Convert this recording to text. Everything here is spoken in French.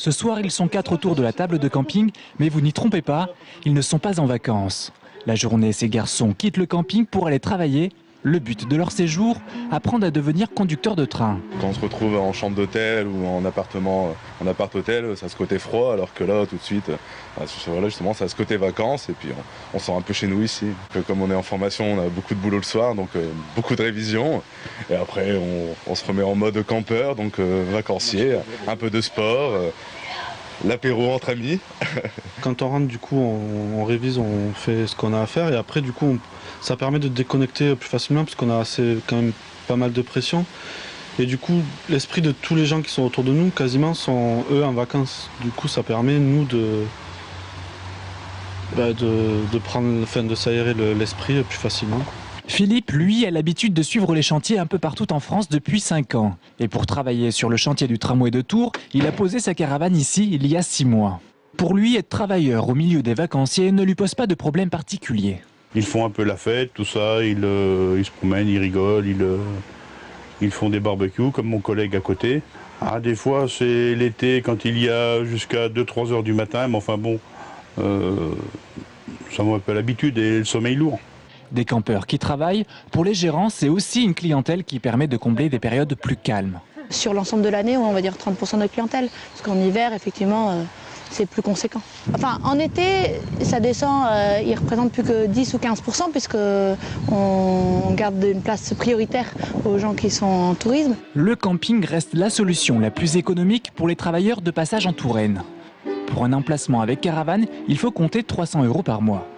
Ce soir, ils sont 4 autour de la table de camping, mais vous n'y trompez pas, ils ne sont pas en vacances. La journée, ces garçons quittent le camping pour aller travailler. Le but de leur séjour, apprendre à devenir conducteur de train. Quand on se retrouve en chambre d'hôtel ou en appartement, en appart-hôtel, ça a ce côté froid, alors que là, tout de suite, voilà, justement, ça a ce côté vacances, et puis on sent un peu chez nous ici. Comme on est en formation, on a beaucoup de boulot le soir, donc beaucoup de révisions. Et après, on se remet en mode campeur, donc vacancier, un peu de sport, l'apéro entre amis. Quand on rentre, du coup, on révise, on fait ce qu'on a à faire, et après, du coup, ça permet de déconnecter plus facilement parce qu'on a quand même pas mal de pression. Et du coup, l'esprit de tous les gens qui sont autour de nous, quasiment, sont eux en vacances. Du coup, ça permet, nous, de s'aérer l'esprit plus facilement. Philippe, lui, a l'habitude de suivre les chantiers un peu partout en France depuis 5 ans. Et pour travailler sur le chantier du tramway de Tours, il a posé sa caravane ici il y a 6 mois. Pour lui, être travailleur au milieu des vacanciers ne lui pose pas de problème particulier. Ils font un peu la fête, tout ça, ils se promènent, ils rigolent, ils font des barbecues comme mon collègue à côté. Ah, des fois c'est l'été quand il y a jusqu'à 2-3 heures du matin, mais enfin bon, ça m'a un peu l'habitude et le sommeil lourd. Des campeurs qui travaillent, pour les gérants, c'est aussi une clientèle qui permet de combler des périodes plus calmes. Sur l'ensemble de l'année, on va dire 30% de clientèle, parce qu'en hiver, effectivement, c'est plus conséquent. Enfin, en été, ça descend, ils représentent plus que 10 ou 15%, puisqu'on garde une place prioritaire aux gens qui sont en tourisme. Le camping reste la solution la plus économique pour les travailleurs de passage en Touraine. Pour un emplacement avec caravane, il faut compter 300 € par mois.